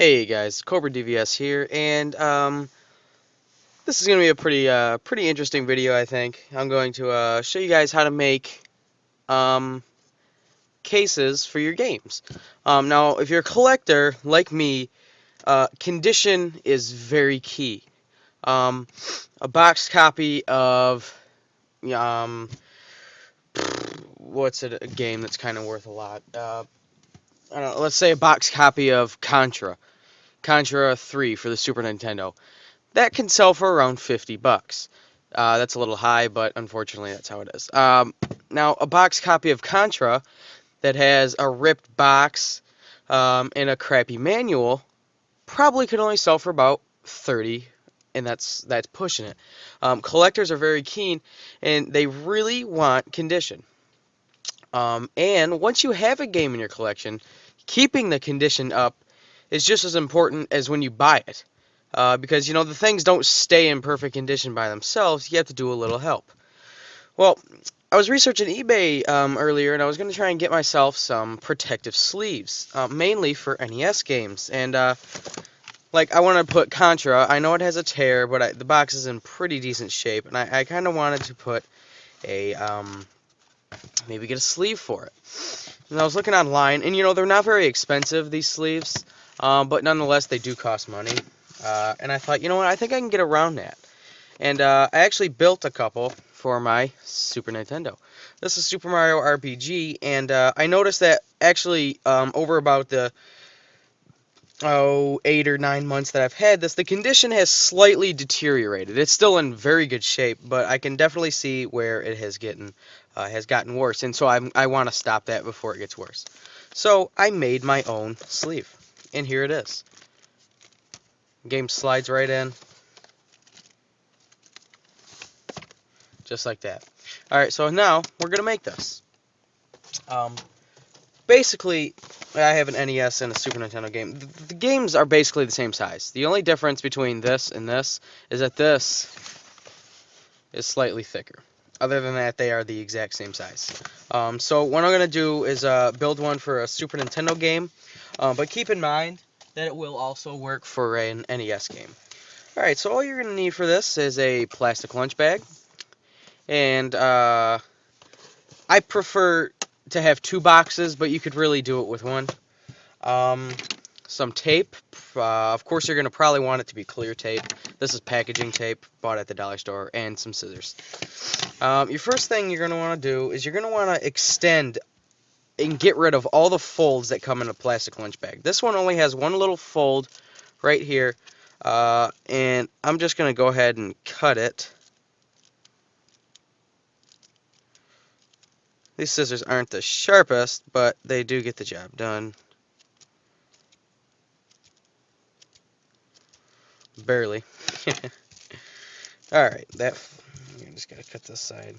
Hey guys, Cobra DVS here, and this is going to be a pretty interesting video, I think. I'm going to show you guys how to make um, cases for your games. Now, if you're a collector like me, condition is very key. Um, a boxed copy of um, what's it? A game that's kind of worth a lot. I don't know, let's say a boxed copy of Contra 3 for the Super Nintendo. That can sell for around 50 bucks. That's a little high, but unfortunately that's how it is. Now, a box copy of Contra that has a ripped box and a crappy manual probably could only sell for about 30, and that's pushing it. Collectors are very keen, and they really want condition. And once you have a game in your collection, keeping the condition up is just as important as when you buy it. Because, you know, the things don't stay in perfect condition by themselves. You have to do a little help. Well, I was researching eBay earlier, and I was going to try and get myself some protective sleeves, mainly for NES games. And, like, I want to put Contra. I know it has a tear, but the box is in pretty decent shape. And I kind of wanted to put a, maybe get a sleeve for it. And I was looking online, and, you know, they're not very expensive, these sleeves. But nonetheless, they do cost money. And I thought, you know what, I think I can get around that. And I actually built a couple for my Super Nintendo. This is Super Mario RPG, and I noticed that actually over about the 8 or 9 months that I've had this, the condition has slightly deteriorated. It's still in very good shape, but I can definitely see where it has gotten worse, and so I want to stop that before it gets worse. So I made my own sleeve, and here it is. Game slides right in, just like that. Alright, so now we're going to make this. Basically, I have an NES and a Super Nintendo game. The games are basically the same size. The only difference between this and this is that this is slightly thicker. Other than that, they are the exact same size. So what I'm going to do is build one for a Super Nintendo game, but keep in mind that it will also work for an NES game. Alright, so all you're going to need for this is a plastic lunch bag, and I prefer to have two boxes, but you could really do it with one. Some tape. Of course, you're going to probably want it to be clear tape. This is packaging tape, bought at the dollar store, and some scissors. Your first thing you're going to want to do is you're going to want to extend and get rid of all the folds that come in a plastic lunch bag. This one only has one little fold right here, and I'm just going to go ahead and cut it. These scissors aren't the sharpest, but they do get the job done. Barely. Alright, I just gotta cut this side.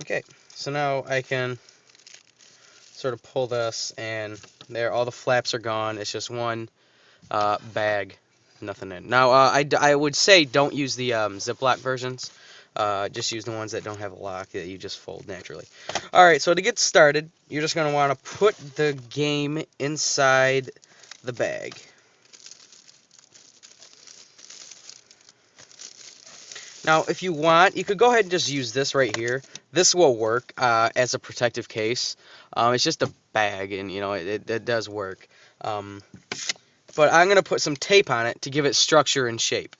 Okay, so now I can sort of pull this, and there, all the flaps are gone. It's just one bag, nothing in. Now, I would say don't use the Ziploc versions. Just use the ones that don't have a lock that you just fold naturally. Alright, so to get started, you're just going to want to put the game inside the bag. Now, if you want, you could go ahead and just use this right here. This will work as a protective case. It's just a bag, and, you know, it does work. But I'm going to put some tape on it to give it structure and shape.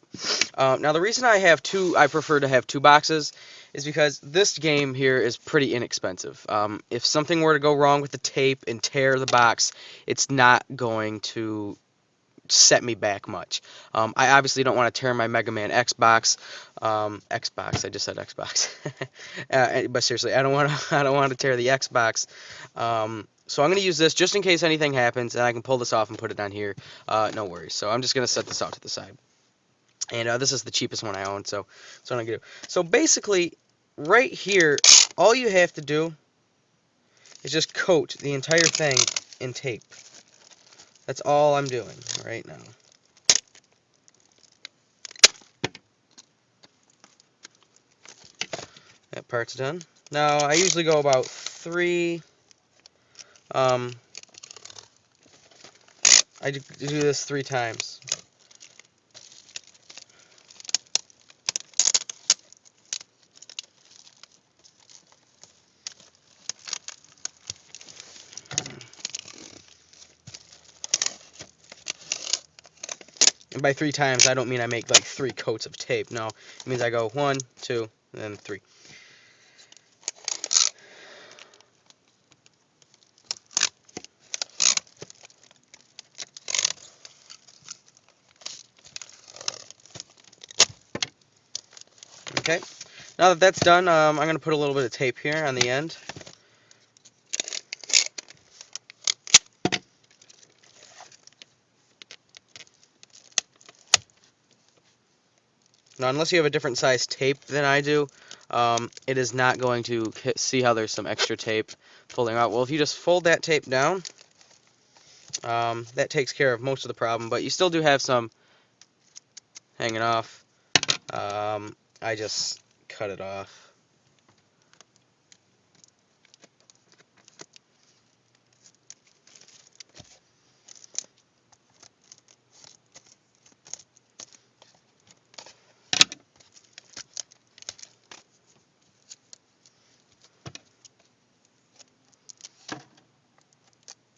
Now, the reason I prefer to have two boxes is because this game here is pretty inexpensive. If something were to go wrong with the tape and tear the box, it's not going to set me back much. I obviously don't want to tear my Mega Man Xbox. Xbox, I just said Xbox. But seriously, I don't want to tear the Xbox. So I'm going to use this just in case anything happens, and I can pull this off and put it on here. No worries. So I'm just going to set this off to the side. And this is the cheapest one I own, so that's what I'm going to do. So basically, right here, all you have to do is just coat the entire thing in tape. That's all I'm doing right now. That part's done. Now, I usually go about 3. I do this 3 times. And by 3 times, I don't mean I make like 3 coats of tape. No, it means I go 1, 2, and then 3. Okay, now that that's done, I'm going to put a little bit of tape here on the end. Now, unless you have a different size tape than I do, it is not going to see how there's some extra tape folding out. Well, if you just fold that tape down, that takes care of most of the problem, but you still do have some hanging off. I just cut it off.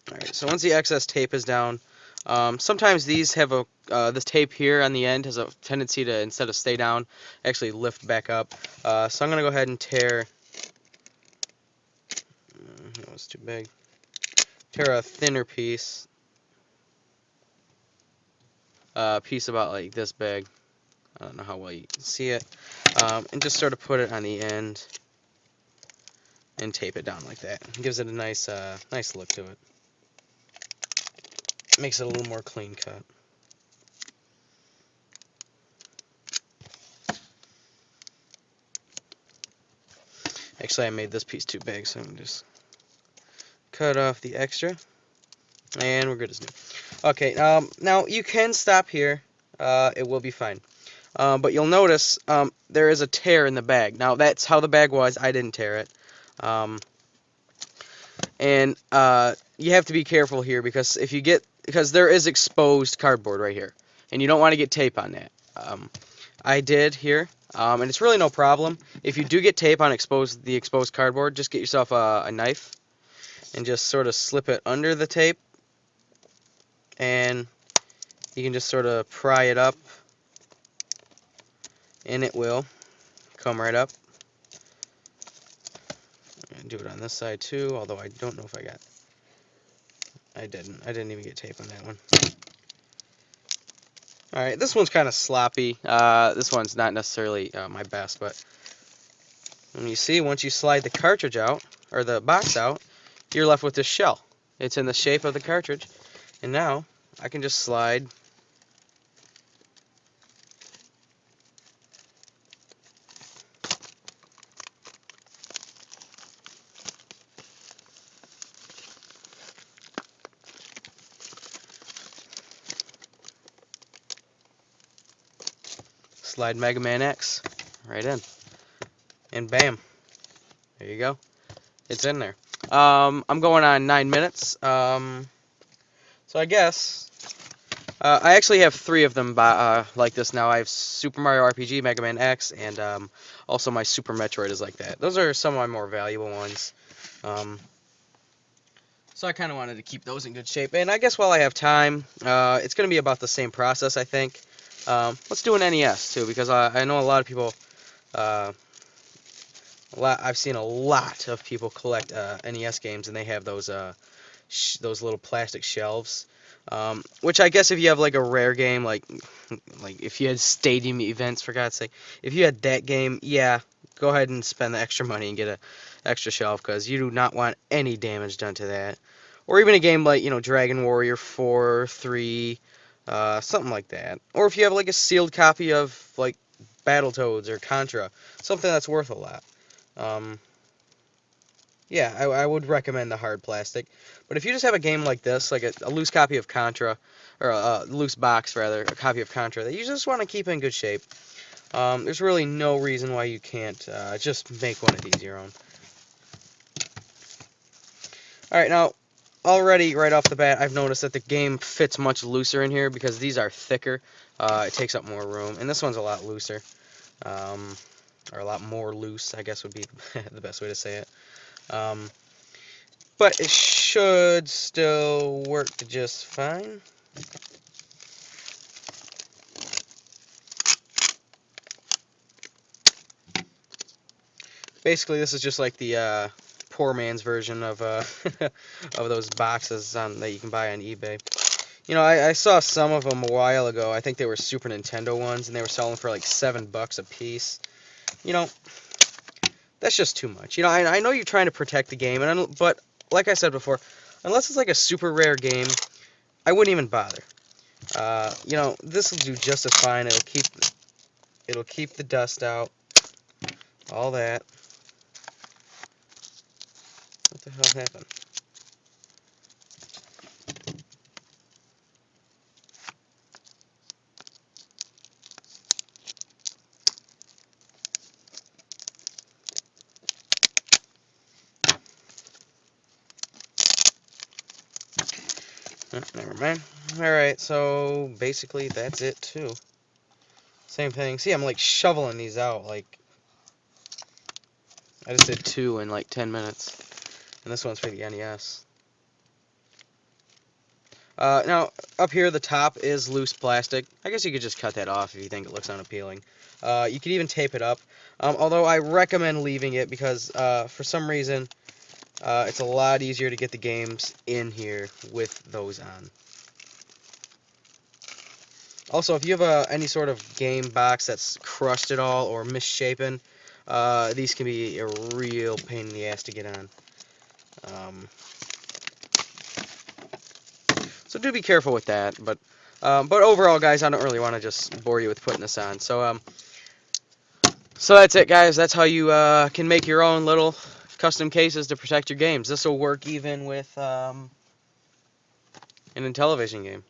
Alright, so once the excess tape is down, sometimes these have this tape here on the end has a tendency to, instead of stay down, actually lift back up. So I'm going to go ahead and tear, that was too big, tear a thinner piece, piece about like this big. I don't know how well you can see it, and just sort of put it on the end and tape it down like that. It gives it a nice look to it. Makes it a little more clean cut. Actually, I made this piece too big, so I'm just cut off the extra, and we're good as new. Okay, now you can stop here. It will be fine. But you'll notice there is a tear in the bag. Now, that's how the bag was. I didn't tear it. And you have to be careful here because because there is exposed cardboard right here, and you don't want to get tape on that. I did here, and it's really no problem. If you do get tape on the exposed cardboard, just get yourself a knife and just sort of slip it under the tape, and you can just sort of pry it up, and it will come right up. Do it on this side too, although I don't know if I didn't even get tape on that one. Alright, this one's kind of sloppy. This one's not necessarily my best, but when you see, once you slide the cartridge out, or the box out, you're left with this shell. It's in the shape of the cartridge, and now I can just slide Mega Man X right in, and bam, there you go, it's in there. I'm going on 9 minutes, so I guess I actually have 3 of them like this now. I have Super Mario RPG, Mega Man X, and also my Super Metroid is like that. Those are some of my more valuable ones. So I kind of wanted to keep those in good shape. And I guess while I have time, it's going to be about the same process, I think. Let's do an NES too, because I know a lot of people. I've seen a lot of people collect NES games, and they have those little plastic shelves. Which I guess if you have like a rare game, like if you had stadium events, for God's sake, if you had that game, yeah, go ahead and spend the extra money and get a extra shelf, because you do not want any damage done to that. Or even a game like, Dragon Warrior 4, 3, something like that. Or if you have like a sealed copy of like Battletoads or Contra, something that's worth a lot. Yeah, I would recommend the hard plastic. But if you just have a game like this, like a loose copy of Contra, or a loose box rather, a copy of Contra that you just want to keep in good shape, There's really no reason why you can't just make one of these your own. Alright, now, already right off the bat, I've noticed that the game fits much looser in here because these are thicker. It takes up more room, and this one's a lot looser. Or a lot more loose, I guess would be the best way to say it. But it should still work just fine. Basically, this is just like the poor man's version of of those boxes that you can buy on eBay. You know, I saw some of them a while ago. I think they were Super Nintendo ones, and they were selling for like $7 a piece. You know, that's just too much. You know, I know you're trying to protect the game, but like I said before, unless it's like a super rare game, I wouldn't even bother. You know, this will do just as fine. It'll keep the dust out, all that. What the hell happened? Oh, never mind. Alright, so basically that's it too. Same thing. See, I'm like shoveling these out. Like, I just did 2 in like 10 minutes. And this one's for the NES. Now, up here, the top is loose plastic. I guess you could just cut that off if you think it looks unappealing. You could even tape it up. Although I recommend leaving it because for some reason it's a lot easier to get the games in here with those on. Also, if you have any sort of game box that's crushed at all or misshapen, these can be a real pain in the ass to get on. So do be careful with that. But overall, guys, I don't really want to just bore you with putting this on. So that's it, guys. That's how you can make your own little custom cases to protect your games. This will work even with an Intellivision game.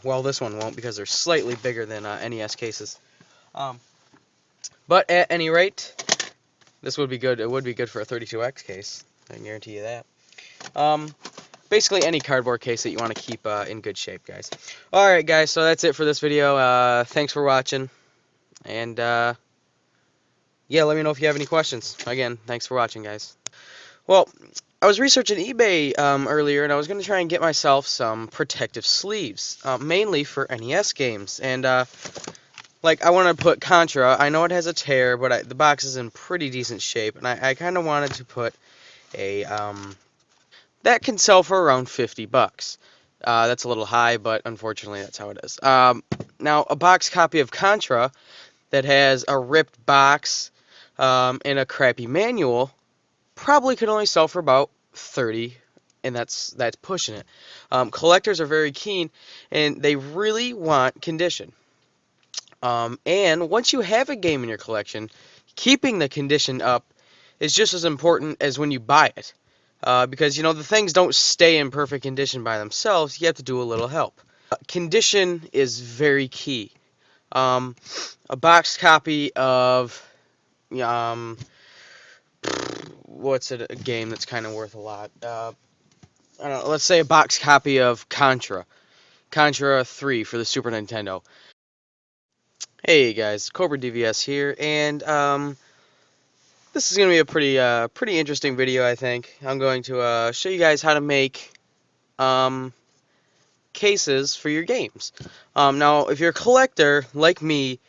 Well, this one won't because they're slightly bigger than NES cases. But at any rate, this would be good. It would be good for a 32X case. I can guarantee you that. Basically any cardboard case that you want to keep in good shape, guys. Alright, guys, so that's it for this video. Thanks for watching. And, yeah, let me know if you have any questions. Again, thanks for watching, guys. Well, I was researching eBay earlier, and I was going to try and get myself some protective sleeves, mainly for NES games. And, like, I want to put Contra. I know it has a tear, but the box is in pretty decent shape. And I kind of wanted to put a, that can sell for around $50. That's a little high, but unfortunately that's how it is. Now, a box copy of Contra that has a ripped box and a crappy manual probably could only sell for about $30, and that's pushing it. Collectors are very keen, and they really want condition. And once you have a game in your collection, keeping the condition up is just as important as when you buy it. Because, you know, the things don't stay in perfect condition by themselves. You have to do a little help. Condition is very key. A box copy of, what's it, a game that's kind of worth a lot? I don't know, let's say a box copy of Contra 3 for the Super Nintendo. Hey guys, Cobra DVS here, and this is going to be a pretty interesting video, I think. I'm going to show you guys how to make cases for your games. Now, if you're a collector like me,